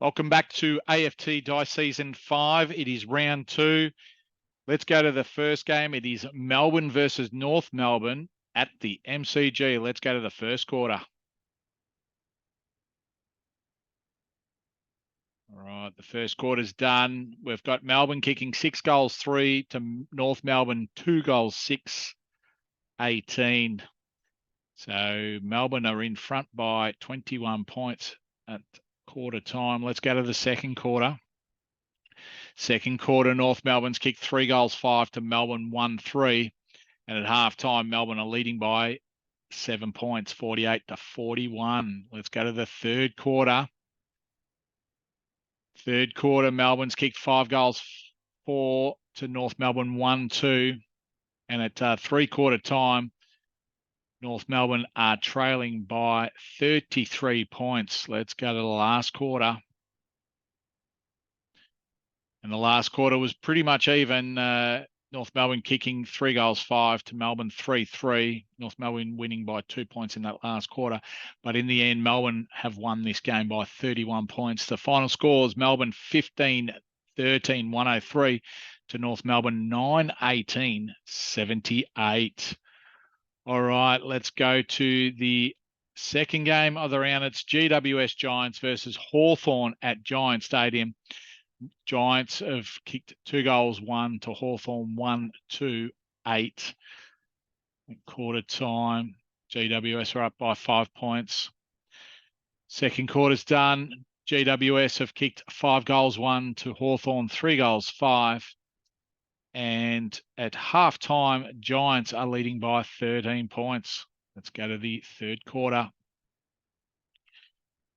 Welcome back to AFT Dice Season 5. It is round 2. Let's go to the first game. It is Melbourne versus North Melbourne at the MCG. Let's go to the first quarter. All right, the first quarter's done. We've got Melbourne kicking 6 goals 3 to North Melbourne 2 goals 6, 18. So Melbourne are in front by 21 points at quarter time. Let's go to the second quarter. Second quarter, North Melbourne's kicked 3 goals 5 to Melbourne 1-3. And at half time, Melbourne are leading by 7 points, 48-41. Let's go to the third quarter. Third quarter, Melbourne's kicked 5 goals 4 to North Melbourne 1-2. And at 3-quarter time, North Melbourne are trailing by 33 points. Let's go to the last quarter. And the last quarter was pretty much even. North Melbourne kicking 3 goals 5 to Melbourne 3-3. North Melbourne winning by 2 points in that last quarter. But in the end, Melbourne have won this game by 31 points. The final scores, Melbourne 15-13, 103 to North Melbourne 9-18, 78. All right, let's go to the second game of the round. It's GWS Giants versus Hawthorn at Giant Stadium. Giants have kicked 2 goals 1 to Hawthorn 1-2-8. Quarter time, GWS are up by 5 points. Second quarter's done. GWS have kicked 5 goals 1 to Hawthorn 3 goals 5. And at half time, Giants are leading by 13 points. Let's go to the third quarter.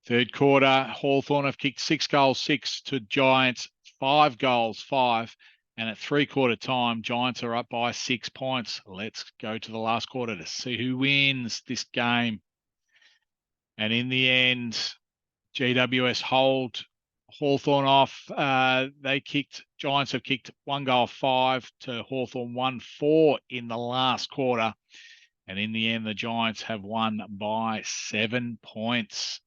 Third quarter, Hawthorn have kicked 6 goals 6 to Giants 5 goals 5. And at 3-quarter time, Giants are up by 6 points. Let's go to the last quarter to see who wins this game. And in the end, GWS hold Hawthorn off. Giants have kicked 1 goal 5 to Hawthorn 1-4 in the last quarter. And in the end, the Giants have won by 7 points.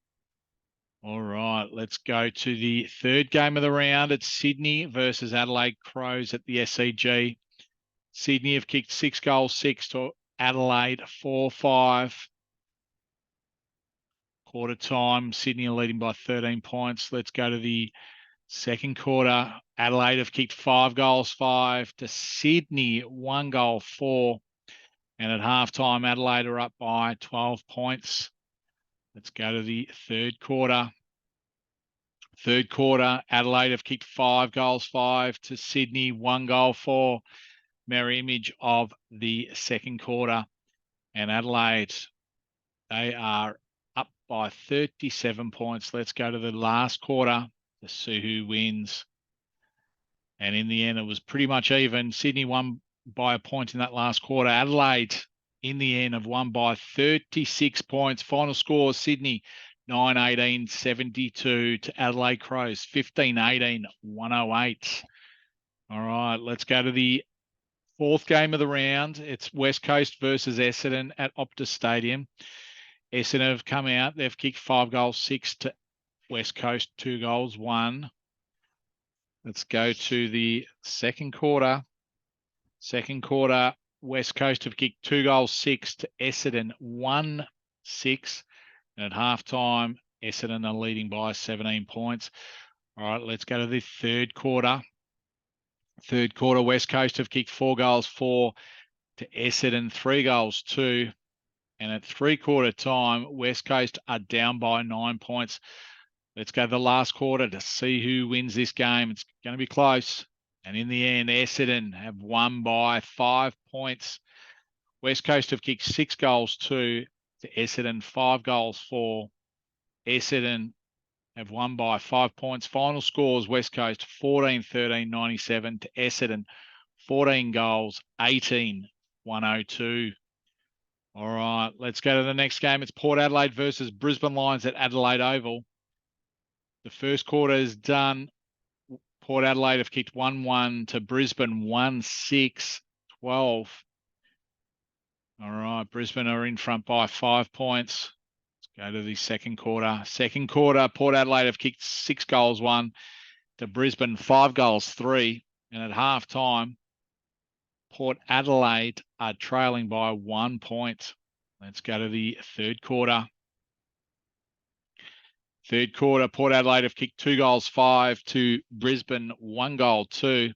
All right, let's go to the third game of the round. It's Sydney versus Adelaide Crows at the SCG. Sydney have kicked 6 goals 6 to Adelaide 4-5. Quarter time, Sydney are leading by 13 points. Let's go to the second quarter. Adelaide have kicked 5 goals 5 to Sydney 1 goal 4. And at halftime, Adelaide are up by 12 points. Let's go to the third quarter. Third quarter, Adelaide have kicked 5 goals 5 to Sydney 1 goal 4. Mirror image of the second quarter. And Adelaide, they are up by 37 points. Let's go to the last quarter to see who wins. And in the end, it was pretty much even. Sydney won by a point in that last quarter. Adelaide, in the end, have won by 36 points. Final score, Sydney 9-18, 72 to Adelaide Crows 15-18, 108. All right, let's go to the fourth game of the round. It's West Coast versus Essendon at Optus Stadium. Essendon have come out. They've kicked 5 goals 6 to West Coast 2 goals 1. Let's go to the second quarter. Second quarter, West Coast have kicked 2 goals 6 to Essendon 1-6. And at halftime, Essendon are leading by 17 points. All right, let's go to the third quarter. Third quarter, West Coast have kicked 4 goals 4 to Essendon 3 goals 2. And at 3-quarter time, West Coast are down by 9 points. Let's go to the last quarter to see who wins this game. It's going to be close. And in the end, Essendon have won by 5 points. West Coast have kicked 6 goals 2 to Essendon 5 goals 4. Essendon have won by 5 points. Final scores, West Coast 14-13, 97 to Essendon 14 goals 18, 102. All right, let's go to the next game. It's Port Adelaide versus Brisbane Lions at Adelaide Oval. The first quarter is done. Port Adelaide have kicked 1-1 to Brisbane 1-6, 12. All right, Brisbane are in front by 5 points. Go to the second quarter. Second quarter, Port Adelaide have kicked 6 goals, 1 to Brisbane, 5 goals, 3. And at half time, Port Adelaide are trailing by 1 point. Let's go to the third quarter. Third quarter, Port Adelaide have kicked 2 goals, 5 to Brisbane, 1 goal, 2.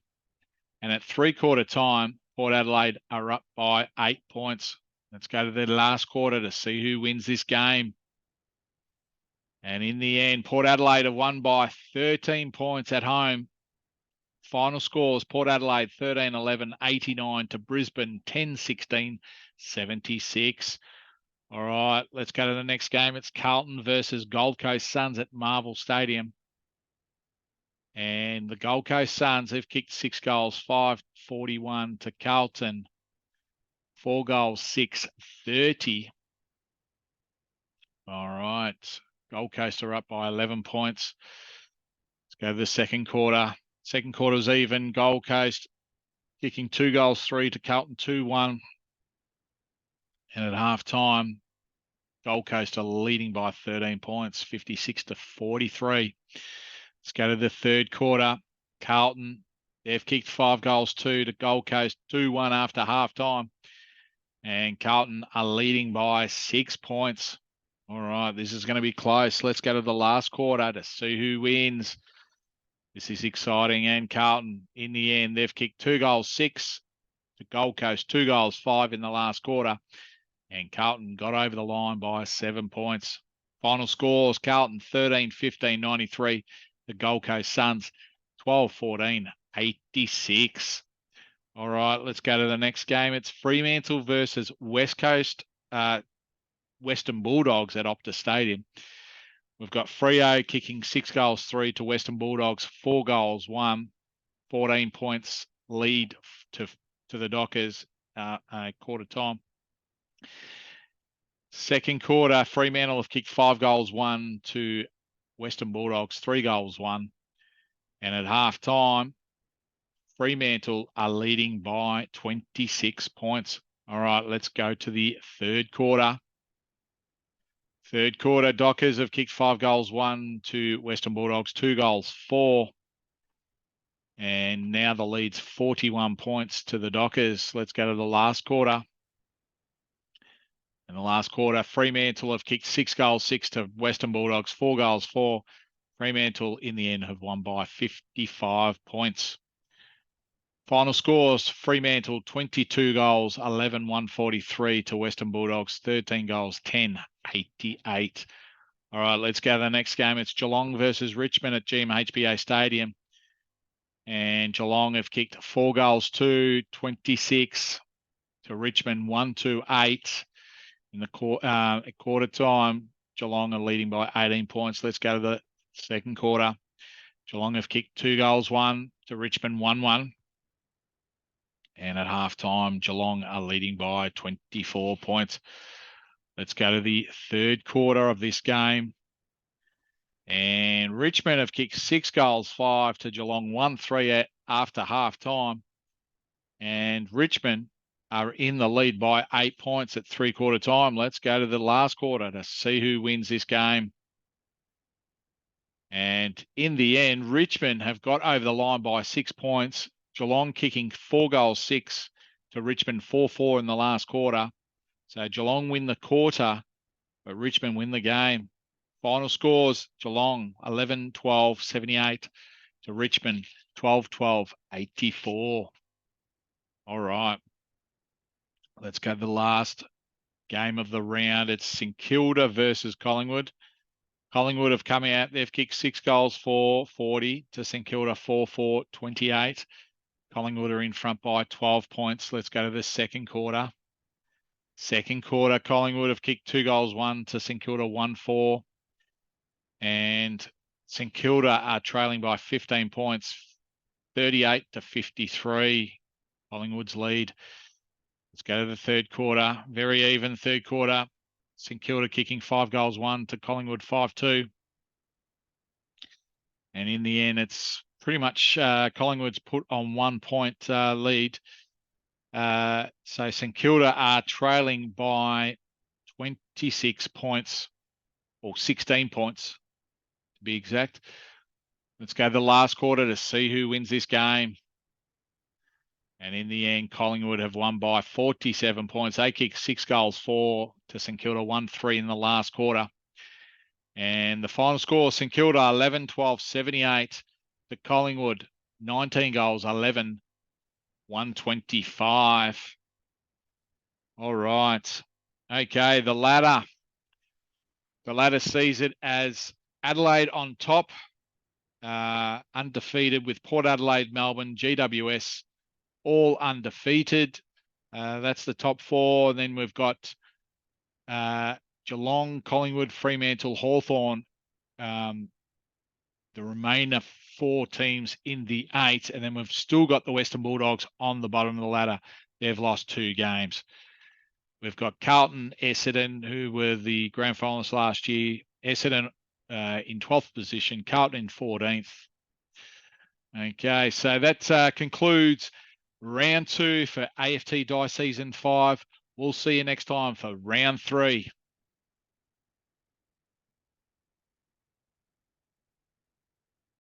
And at three-quarter time, Port Adelaide are up by 8 points. Let's go to the last quarter to see who wins this game. And in the end, Port Adelaide have won by 13 points at home. Final scores, Port Adelaide 13-11, 89 to Brisbane 10-16, 76. All right, let's go to the next game. It's Carlton versus Gold Coast Suns at Marvel Stadium. And the Gold Coast Suns have kicked 6 goals, 5-41 to Carlton, 4 goals, 6-30. All right, Gold Coast are up by 11 points. Let's go to the second quarter. Second quarter's even. Gold Coast kicking 2 goals, 3 to Carlton, 2-1. And at half time, Gold Coast are leading by 13 points, 56-43. Let's go to the third quarter. Carlton, they've kicked 5 goals, 2 to Gold Coast, 2-1 after half time. And Carlton are leading by 6 points. All right, this is going to be close. Let's go to the last quarter to see who wins. This is exciting. And Carlton, in the end, they've kicked 2 goals, 6 to Gold Coast, 2 goals, 5 in the last quarter. And Carlton got over the line by 7 points. Final scores, Carlton 13-15, 93. The Gold Coast Suns 12-14, 86. All right, let's go to the next game. It's Fremantle versus West Coast, Western Bulldogs at Optus Stadium. We've got Freo kicking 6 goals, 3 to Western Bulldogs, 4 goals, 1, 14 points lead to the Dockers quarter time. Second quarter, Fremantle have kicked 5 goals, 1 to Western Bulldogs, 3 goals, 1. And at half time, Fremantle are leading by 26 points. All right, let's go to the third quarter. Third quarter, Dockers have kicked 5 goals, 1 to Western Bulldogs, 2 goals, 4. And now the lead's 41 points to the Dockers. Let's go to the last quarter. In the last quarter, Fremantle have kicked 6 goals, 6 to Western Bulldogs, 4 goals, 4. Fremantle, in the end, have won by 55 points. Final scores, Fremantle 22 goals, 11, 143 to Western Bulldogs, 13 goals, 10, 88. All right, let's go to the next game. It's Geelong versus Richmond at GMHBA Stadium. And Geelong have kicked 4 goals, 2, 26 to Richmond, 1-8. In the quarter time, Geelong are leading by 18 points. Let's go to the second quarter. Geelong have kicked 2 goals, 1 to Richmond, 1-1. And at halftime, Geelong are leading by 24 points. Let's go to the third quarter of this game. And Richmond have kicked 6 goals, 5 to Geelong, 1-3 after halftime. And Richmond are in the lead by 8 points at three-quarter time. Let's go to the last quarter to see who wins this game. And in the end, Richmond have got over the line by 6 points. Geelong kicking 4 goals, 6 to Richmond, 4-4 in the last quarter. So Geelong win the quarter, but Richmond win the game. Final scores, Geelong 11-12, 78 to Richmond 12-12, 84. All right. Let's go to the last game of the round. It's St Kilda versus Collingwood. Collingwood have come out. They've kicked 6 goals, 40 to St Kilda, 4-4, 28. Collingwood are in front by 12 points. Let's go to the second quarter. Second quarter, Collingwood have kicked 2 goals, 1 to St Kilda, 1-4. And St Kilda are trailing by 15 points, 38-53. Collingwood's lead. Let's go to the third quarter. Very even third quarter. St Kilda kicking 5 goals, 1 to Collingwood, 5-2. And in the end, it's pretty much Collingwood's put on 1 point lead. So St Kilda are trailing by 26 points. or 16 points to be exact. Let's go to the last quarter to see who wins this game. And in the end, Collingwood have won by 47 points. They kicked 6 goals, 4 to St Kilda, 1-3 in the last quarter. And the final score, St Kilda 11-12, 78 to Collingwood, 19 goals, 11, 125. All right. Okay, the ladder. The ladder sees it as Adelaide on top, undefeated, with Port Adelaide, Melbourne, GWS, all undefeated. That's the top 4. And then we've got Geelong, Collingwood, Fremantle, Hawthorn, the remainder 4 teams in the 8. And then we've still got the Western Bulldogs on the bottom of the ladder. They've lost 2 games. We've got Carlton, Essendon, who were the grand finalists last year. Essendon in 12th position, Carlton in 14th. Okay, so that concludes round 2 for AFT Dice Season 5. We'll see you next time for round 3.